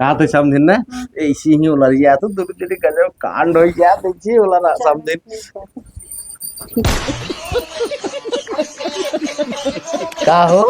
कहा तो समझिन ना ऐसी ही उलर गया तो दुख तेरी गजब कांड हो गया देखिए उलर समझिन का हो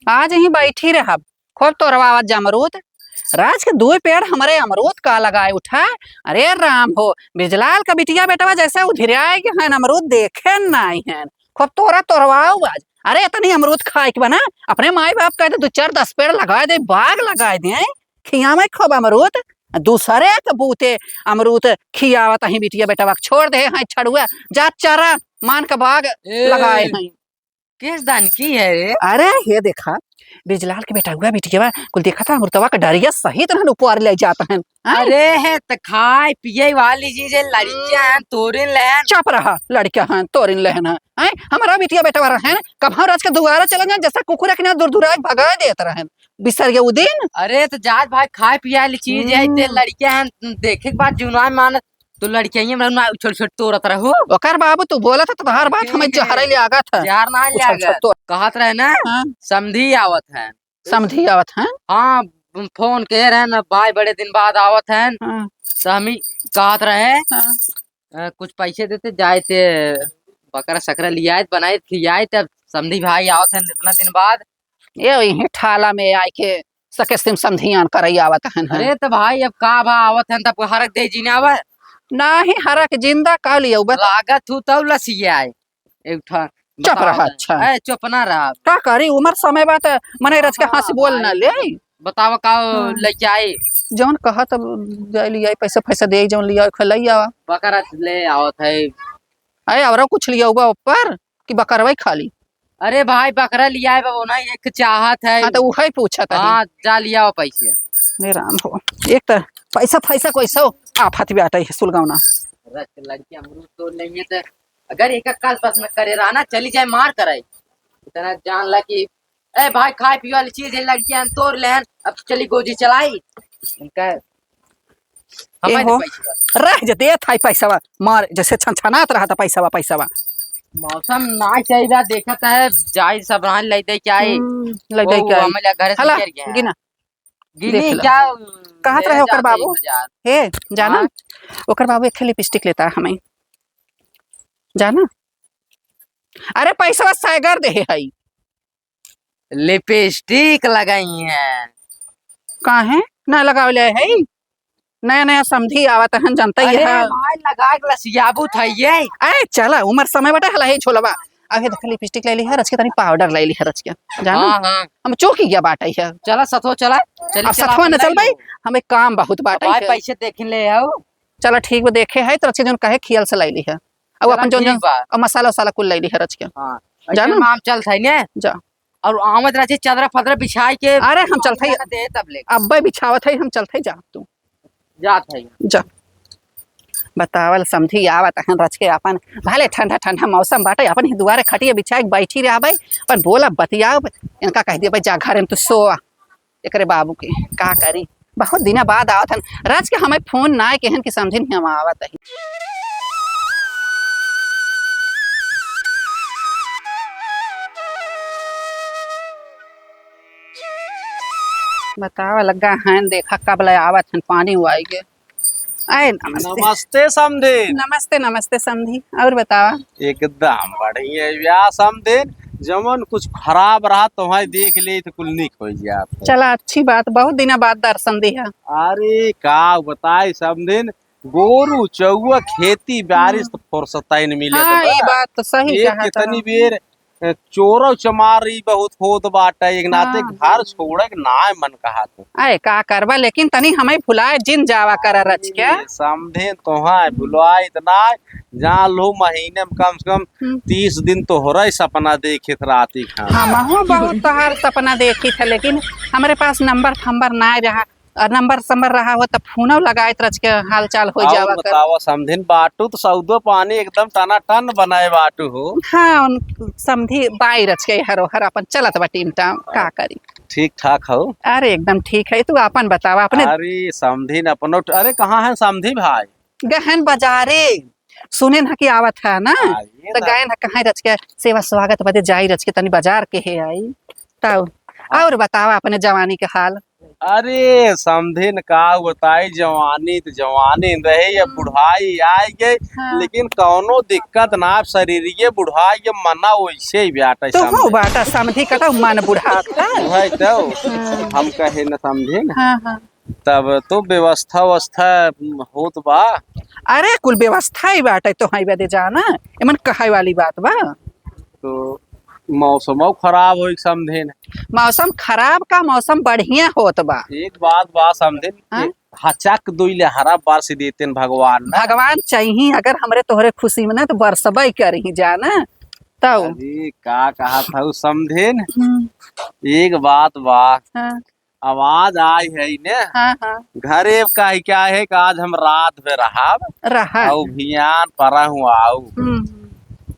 आज यहीं बैठी रह खूब तोरवावत जा अमरूद। राज के दो पेड़ हमारे अमरूद का लगाए उठा। अरे राम हो बिजलाल का बिटिया बेटवा जैसे उधिराए के हैं अमरूद देखे नहीं हैं खूब तोरा तोरवाओ आज। अरे इतनी अमरूद खाए के बना अपने माई बाप कहते 2-4-10 पेड़ लगाए दे बाग लगाए दे खिया में खूब अमरूद दूसरे के बूते अमरूद खियावत ही बिटिया बेटवा छोड़ दे हैं छड़ुआ जा चारा मान का बाग लगाए हैं। किस दान की है रे? अरे ये देखा बिजलाल के बेटा हुआ बिटिया कुल देखा था अमृतवा का डरिया सही तरह ऊपर ले जाता है। अरे है त खाए पिए वाली चीज है लड़कियां हैं तोरिन लहन चुप रहा लड़कियां हैं तोरिन लहन है हमारा बिटिया बेटा रहे कब राज के दुआरा चले जाए जैसा कुकुर के दूर दूर भगा देते रहे बिसर गए दिन। अरे तो जात भाई खाए पिए वाली चीज है ते लड़कियां हैं देखे के बाद जुनवा मान तो लड़कियां छोट छोट तोरत रहो ओकर बाबू तू बोला था तो हर बात हमें जहर ले आगा था यार ना ले आगा कहत रहे ना समधी आवत है समधी आवत है। हाँ फोन कह रहे ना भाई बड़े दिन बाद आवत है तो हम कहत रहे कुछ पैसे देते जाए थे बकरा सकरा लिया बनाए खियाए तब समधी भाई आवत है इतना दिन बाद ये वही ठाला में आए के सके सिम समधियान करई आवत है। अरे तो भाई अब का भा आवत है तब हरक दे जीने आवे नहीं हरक जिंदा का लिया लागत हूँ तब लसिया एक चुप रहा अच्छा चुप ना रहा का करी उम्र समय बात मने रच के हंस बोल ना ले बताओ का लेके आए जौन कहा तब जाए लिया पैसा पैसा दे जौन लिया खलैया बकरा ले आवत है। अरे और कुछ लिया हुआ ऊपर कि बकरवा खाली। अरे भाई बकरा लिया है वो ना एक चाहत है हाँ तो वही पूछा था हाँ जा लिया पैसे हे राम हो एक तो पैसा पैसा कैसा आफत भी आता है सुलगावना लड़की अमरूद तो नहीं है तो अगर एक काल पास में करे रहा ना चली जाए मार कराए इतना जान ला कि ए भाई खाए पिए वाली चीज है लड़कियां तोड़ लेन अब चली गोजी चलाई इनका रह जते था पैसा मार जैसे छनछनात रहा था पैसा मौसम ना चाहिए देखा है जाई सब रहन ले दे क्या है ले दे क्या हमारे घर से गिर गया गिना गिनी क्या कहत रहे ओकर बाबू हे जाना ओकर बाबू एक लिपस्टिक लेता है हमें जाना। अरे पैसा सागर दे है लिपस्टिक लगाई है कहाँ है ना लगाव ले है नया नया समझी आवत है जनता ही है भाई लगा के लसियाबू था ये अरे चला उम्र समय बटा हला है छोलवा आगे देख लिपस्टिक ले ली है रच के तनी पाउडर ले ली है रच के जाना हम चौकी गया बाटा है चला सथो चला अब सथवा न चल भाई हमें काम बहुत बाटा है पैसे देख ले आओ चला ठीक वो देखे है तो रच जोन कहे खियल से ले ली है अब अपन जोन मसाला वसाला कुल ले ली है रच के जाना माम चल था ने जा और आमद राजे चादरा फदरा बिछाई के अरे हम चलते दे तब ले अब्बे बिछावत है हम चलते जा तू जात है जा बतावल समझी आवत हन रच के अपन भले ठंडा ठंडा मौसम बाटे अपन ही दुआरे खटिए बिछा के बैठी रहा भाई पर बोला बतियाओ इनका कह दिया भाई जा घर में तू सोआ एकरे बाबू के का करी बहुत दिन बाद आवत हन रच के हमें फोन ना केहन की समझी नहीं हम आवत है। बतावा लगा है देखा कब ले आवत हन पानी हुआ के आए नमस्ते समधी नमस्ते नमस्ते समधी और बतावा एकदम बढ़िया व्याह समधीन जमन कुछ खराब रहा तो वहाँ देख ले तो कुल निक हो गया चला अच्छी बात बहुत दिन बाद दर्शन दिया। अरे का बताई समधीन गोरू चौआ खेती बारिश तो फुर्सत ही नहीं मिले हाँ, ये बात तो सही कहा कितनी बेर चोरो चमारी बहुत होत बाटे एक नाते घर छोड़े ना मन कहा तो अरे का करवा लेकिन तनी हमें भुलाए जिन जावा कर रच के समझे तो हाँ भुलाए इतना जहाँ लो महीने में कम से कम 30 दिन तो हो रहा सपना देखे राती हाँ बहुत तोहार सपना देखी था लेकिन हमारे पास नंबर फंबर ना रहा नंबर संबर रहा हो तो फोन लगाए रच के हाल चाल हो जावा कर। बतावा समधिन बाटू तो सौदो पानी एकदम टना टन बनाए बाटू हो। हाँ समझी बाई रच के हरो हर अपन चलत बा टीम टाम का करी। ठीक ठाक हो। अरे एकदम ठीक है, तू अपन बतावा अपने। अरे समधिन अपनो अरे कहाँ है समधी भाई? गहन बाजारे सुने न कि आवत है ना, आइए तो ना। गए न कहाँ रच के सेवा स्वागत बदे जाई रच के तनी बाजार के है आई तब। और बतावा अपने जवानी के हाल। अरे समधिन का बताई, जवानी तो जवानी रहे या बुढ़ाई आई गई। हाँ। लेकिन कौनो दिक्कत ना, शरीरिये बुढ़ाई ये मना वैसे ही ब्याटा तो हो समधिन। बाटा समझी कटा मन बुढ़ा था। भाई तो हम कहे न समधिन, हाँ हाँ। तब तो व्यवस्था होत बा। अरे कुल व्यवस्था ही बाटे तो हाई बदे जाना, एमन कहे वाली बात बा। तो मौसमो खराब हो समधिन। मौसम खराब का मौसम बढ़िया होत बा। एक बात बा समधिन, हाँ? हचक दुइले हरा बारिश देते भगवान ना। भगवान चाहिए अगर हमरे तोहरे खुशी में ना तो बरसबई करही जाना तब। अरे का कहा था समधिन, हम्म, एक बात बा, हाँ आवाज आई है ने हाँ हाँ घरे का ही क्या है कि आज हम रात में रहा रहा। और भियान परा हूँ आऊ।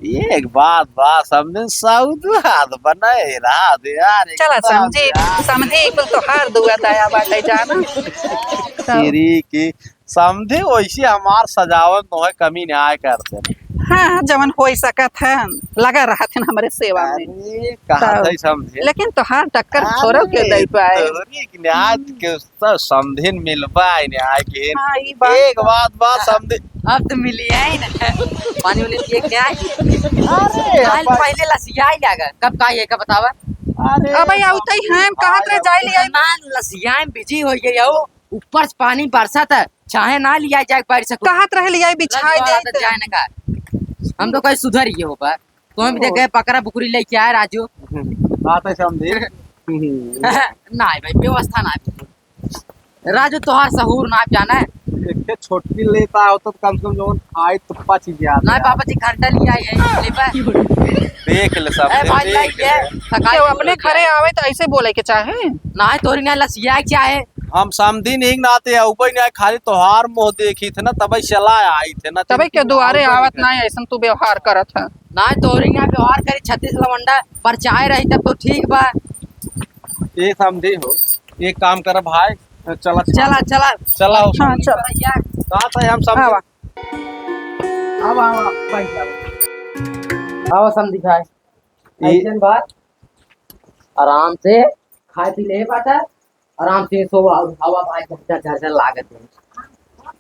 एक बात बा समझे, सऊद हाथ बनाए रात यार। चला समझे समझे कुल तो हर दुआ दया बाटे जाना तब। तेरी की समझे वैसे हमार सजावट तो है कमी न्याय करते। हाँ जवन हो सकत है लगा रहा थे हमारे सेवा में। अरे कहा तब। था समझे, लेकिन तोहार टक्कर छोड़ो के दे पाए। तोहरी के न्याय के सब समधिन मिलबा न्याय के। हाँ ई बात एक बात बा समझे, अब तो मिली है ना पानी वाले पिए क्या है? अरे काल पहले लसिया ही लगा, कब का ये का बतावा? अरे अब आउतई हम कहाँ करे जाई लिया। ना लसिया में बिजी हो गई हो, ऊपर से पानी बरसात है, चाहे ना लिया जाए बाहर से कहाँ रह लिया बिछाई दे। जाए ना का हम तो कहीं सुधर ही हो पा। तो हम देखे पकड़ा बुकरी लेके आए राजू। बात है समझे। ना भाई व्यवस्था ना राजू, तोहार सहूर ना जाना है। देखे छोटकी लेता हो तो कम से कम लोग आई तो पाँच याद ना पापा जी घंटा लिया है ले पा। देख ले सब ए भाई लाई ये क्यों अपने घरे आवे तो ऐसे बोले के चाहे। ना तोरी ना लसिया क्या है? हम समधिन ही नाते ऊपर नहीं खाली तोहार मुंह देखी थे ना तभी चला आई थे ना। तबे के दुआरे आवत ना ऐसा तू व्यवहार करत है। ना तोरी ना व्यवहार करी 36 लवंडा पर चाय रही तब तो ठीक बा। ये समझी हो, एक काम कर भाई, चला चला चला चला हो हाँ चल साथ है हम सब। आवा। अब आओ समझी भाई ऐसन बात आराम से खाए पी ले पाता, आराम से सो हवा भाई झरझर झरझर लागत है।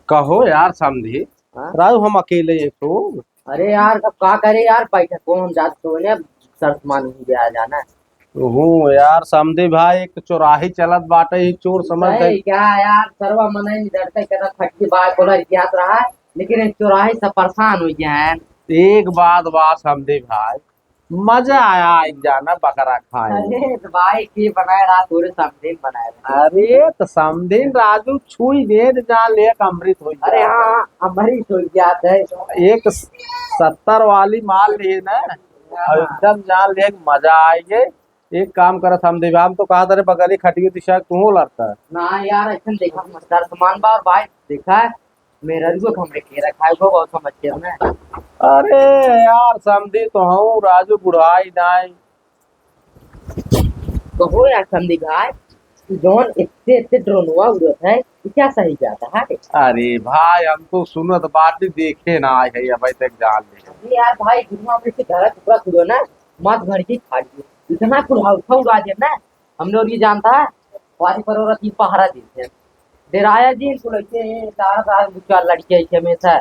कहो यार समझी, हाँ? राजू हम अकेले हैं तो। अरे यार अब का करे यार, बैठक को हम जाते तो ने शर्त मान ही आ जाना है। हूँ यार समझी भाई, एक चौराही चलत बाटे ही चोर समझ गए। नहीं क्या यार, सर्वा मन ही डरते कहता खटकी बात बोला इतिहास रहा है, लेकिन इस चौराहे से परेशान हो गया है। एक बात समझी भाई, मजा आया एक जाना बकरा खाए। अरे तो भाई के बनाए रहा तोरे समझे बनाए रहा। अरे तो समधिन राजू छुई दे जान ले अमृत हो। अरे हाँ हमारी सोच जात है। एक 70 वाली माल लिए ना और एकदम जान ले मजा आएगी। एक काम कर समझे, हम तो कहा तेरे बगली खटियो दिशा तू लगता है ना यार ऐसा देखा मजदार सामान बार भाई देखा है मेरा रुको हमने के रखा है वो बहुत समझ के ना। अरे यार समझी तो हूँ राजू बुढ़ाई नाई। तो हो यार समझी भाई, जोन इतने इतने ड्रोन हुआ उड़त है ये क्या सही जाता है? अरे भाई हम तो सुनत बात देखे ना आए है अभी तक जान ले। अरे यार भाई गुरुआ में से घर टुकड़ा खुदो ना मत घर की खा ली इतना कुल उड़ा दे ना हम लोग ये जानता है वारी पर औरत की पहरा देते हैं डेराया जी इनको लगते हैं दार दार बुच्चा लड़के ऐसे में से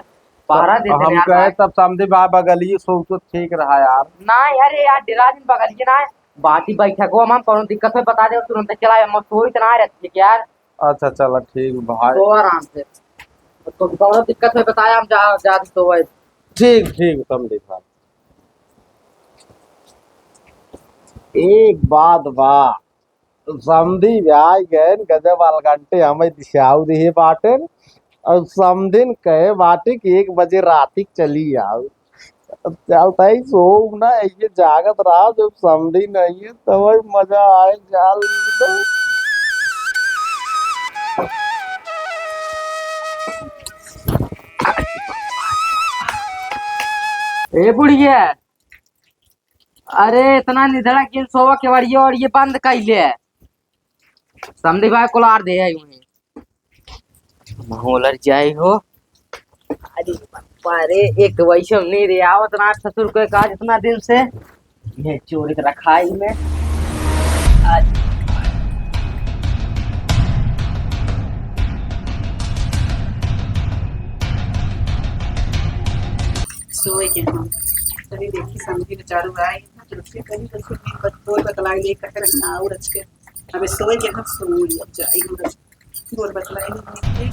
पहरा देते हैं हम यार कहे भाई। तब समझे भाई बगली सो तो ठीक रहा यार। ना यार यार डेरा दिन बगल के ना बाकी बैठक हो हम कौन दिक्कत है बता दे तुरंत चला हम तो इतना रहती है यार। अच्छा चलो ठीक भाई, तो आराम से तो कौन दिक्कत है बताया हम जा तो वही ठीक ठीक समझे भाई। एक बात बा समधी ब्याह गए गजब अलगंटे हमें दिशाऊ दिए बाटे और समधिन कहे बाटे कि 1 बजे रातिक चली आओ। चलता सो ना ये जागत रहा जब समधी नहीं है तब मजा आए जाल। ए बुढ़िया, अरे इतना निधड़ा किन सोवा के वाड़िए और ये बंद कैले है। समझी भाई कोलार दे है यूं मोलर जाई हो। अरे बापा रे, एक वैशम नहीं रे आवत ना ससुर को काज इतना दिन से ये चोरी के रखा है में। सोए के हम तभी देखी समझी बेचारू आई तो उसके कहीं तो उसको बोल बतलाई ले कर ना और रच के अबे सोए के हम सोई अब जाई हम बोल बतलाई नहीं।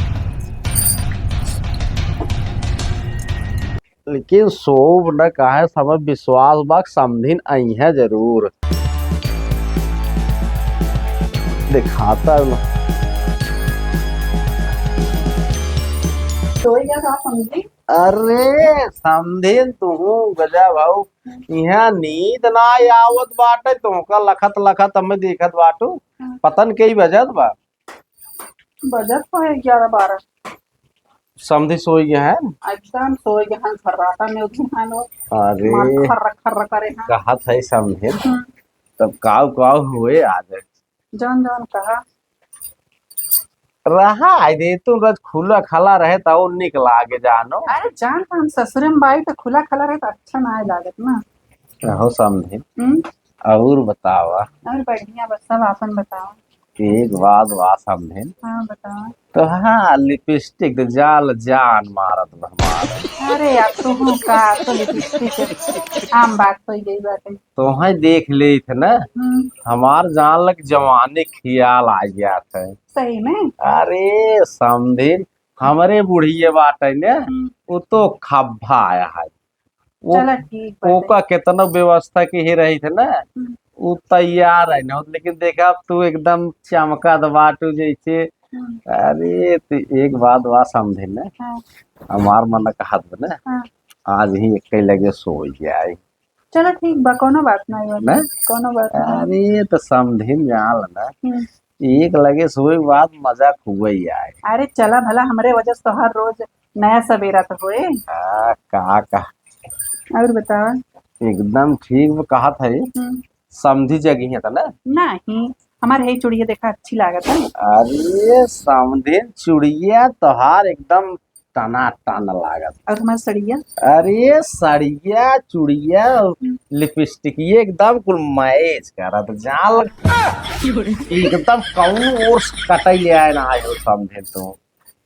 लेकिन सोब न काहे समय विश्वास बा समधिन आई है जरूर दिखाता न। सोए क्या था समझी। अरे समधिन तू गजा भाऊ यहाँ नींद ना आवत बाटे तुमका लखत लखत हमें देखत बाटू पतन कई बजत बा। बजट तो है 11-12। समधी सोई गया है एकदम सोए के हम फर्राटा में उठी हैं लोग अरे मन खर्र करे हैं। कहत है समधिन तब काव काव हुए आज जान जान कहा रहा आई दे तुम रोज खुला खला रहे तो और निक लागे जानो। अरे जान तो हम ससुरे में बाई तो खुला खला रहे तो अच्छा ना है लागत ना। हो समझे हम्म, और बतावा और बढ़िया बस सब आपन बताओ। एक बात वा समझे हाँ बताओ। तो हाँ लिपस्टिक तो जाल जान मारत बा हमारा। अरे यार तू हूँ का तो लिपस्टिक आम बात हो गई बात। तो हाँ देख ले थे ना हमार जान लग जवानी ख्याल आ गया था सही में। अरे समझे हमारे बुढ़िए बात है ना वो तो खब्बा आया है वो चलो ठीक बात का कितना व्यवस्था की ही रही थे ना वो तैयार है ना लेकिन देखा तू एकदम चमका दबाटू जैसे। अरे तो एक बात बात समझे ना हाँ, हमार मन का हाथ ना हाँ। आज ही एक लगे सो गया चलो ठीक बा कोनो बात नहीं ना। कोनो बात नहीं। अरे तो समझे जान ना एक लगे सोए के बाद मजा खूब ही आए। अरे चला भला हमारे वजह से तो हर रोज नया सवेरा तो होए। का और बताओ। एकदम ठीक कहा था समझी जगह है था ना नहीं हमारे यही चुड़िया देखा अच्छी लागत है। अरे समझे चुड़िया तोहार एकदम टना टन लागत और हमारा सड़िया। अरे सड़िया चुड़िया लिपस्टिक ये एकदम कुल मैच करत जाल एकदम कौन और कटई ले आए ना आयो समझे तो।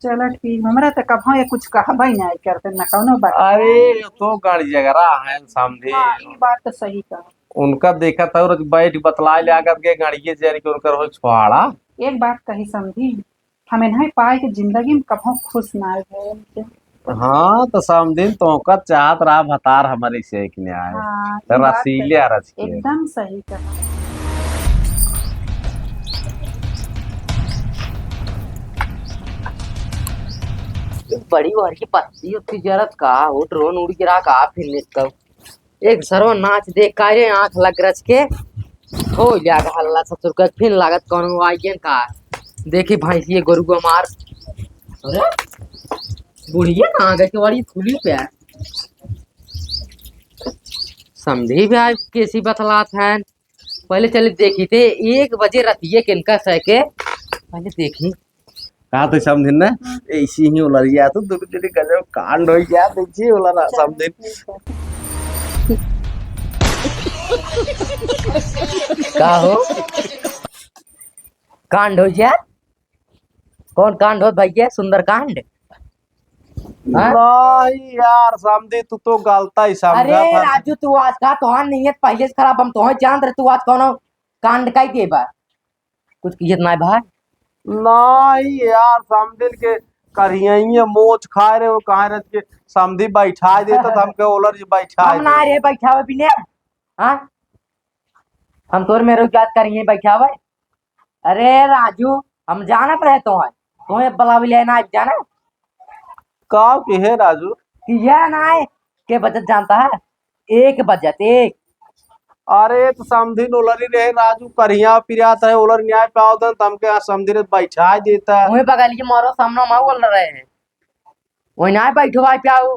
चलो ठीक हमारा तो कब ये कुछ कहा भाई नहीं करते ना कौनो बात। अरे तो गाड़ी जगरा है समझे ये बात तो सही कहा। उनका देखा था और बैठ बतला ले आकर के गाड़िए जर के उनकर हो छुआड़ा। एक बात कही समझी हमें नहीं पाए कि जिंदगी में कभो खुश ना हुए। हाँ तो समझिन तो का चाहत रहा भतार हमारी से कि नहीं आए हाँ, तो रसीले रच के एकदम सही कहा। बड़ी वार की पत्ती उत्ती जरत का वो ड्रोन उड़ गिरा का फिर निकल एक सर्व नाच देख का रे आंख लग रच के हो जाएगा हल्ला ससुर का फिर लागत कौन आइए का देखी भाई ये गोरु को मार। अरे बुढ़िया कहाँ गई के बड़ी खुली पे है समझी भी आज कैसी बतलात है। पहले चले देखी थे 1 बजे रतिये किनका सह के पहले देखी कहा तो समझिन ना ऐसी ही उलरिया तो दूर दूर गजब कांड हो गया देखिए उलरा समझिन का हो कांड हो गया कौन कांड हो भैया सुंदर कांड। नहीं यार समझी तू तो गलता ही समझा अरे था। राजू तू आज का तोहार नीयत पहले से खराब हम तोहे जान रहे तू आज कौन कांड का के बा कुछ कियत ना भाई। नहीं यार समझिन के करिए मोच खाए रहे वो कहाँ रह के समझी बैठा देता था हमके ओलर जी बैठा हम ना रे बैठावे बिने हाँ हम तोर में रोज याद करिए बैठावे। अरे राजू हम जानत रहे तोहे बुलावे ले ना जाना का के है राजू कि यह ना है के बजट जानता है 1 बजट 1 अरे तो समधी उलरी रहे राजू करिया पिरियात है उलर न्याय पाओ दन तमके यहाँ समधी ने बैठा देता वही बगल के मारो सामने माँ बोल रहे हैं वही ना बैठो भाई प्याऊ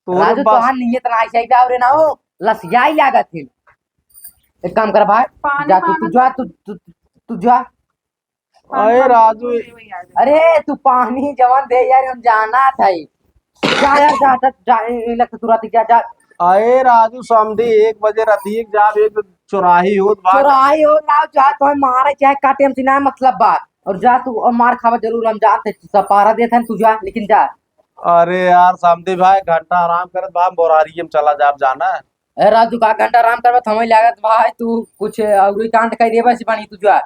राजू तो हाँ नियत ना ऐसा ही प्याऊ रे ना हो लसिया ही लागत थी एक काम कर भाई जा तू जा तू जा अरे राजू अरे तू पानी जवान दे यार हम जाना था जा यार जा लगता तुरंत जा जा अरे राजू समधी 1 बजे रतिक जाब एक चौराही होत बात चुराई हो ना जा तो मारे चाहे काटे हम सिना मतलब बात और जा तू और मार खावा जरूर हम जाते सपारा देते हैं तू जा लेकिन जा अरे यार समधी भाई घंटा आराम करत बा बोरारी में चला जाब जाना ए राजू का घंटा आराम करबा समय लागत भाई तू कुछ और कांड कह देबा से बनी तू जा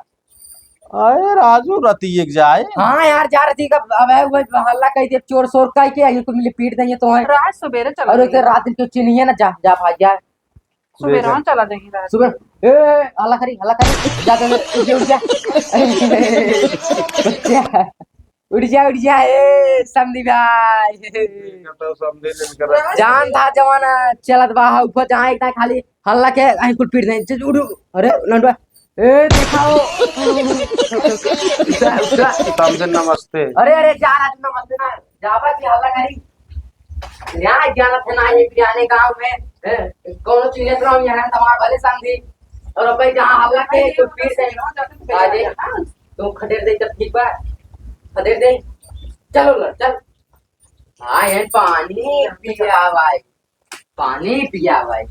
अरे राजू रतिक जाए हाँ यार जा रही का अब है वो हल्ला कह दे चोर सोर कह के ये कुछ मिले पीट देंगे तो है रात सवेरे चला और एक रात दिन क्यों नहीं है ना जा जा भाई जा सवेरे चला जाएंगे रात सुबह ए हल्ला करी जा उठ जा ए समधी भाई जान था जवाना चलत बा ऊपर जहाँ एक खाली हल्ला के आई कुछ पीट देंगे उड़ अरे लंडवा ए दिखाओ समझे नमस्ते अरे जा रहा नमस्ते ना जावा की हल्ला करी यहाँ जाना था ना ये बिरयानी गांव में कौन चीज ले रहा हूँ यहाँ तुम्हारा भले समझी और अब जहाँ हल्ला के तो फिर से आजे तुम खदेड़ दे जब ठीक बा खदेड़ दे चलो चल हाँ ये पानी पिया भाई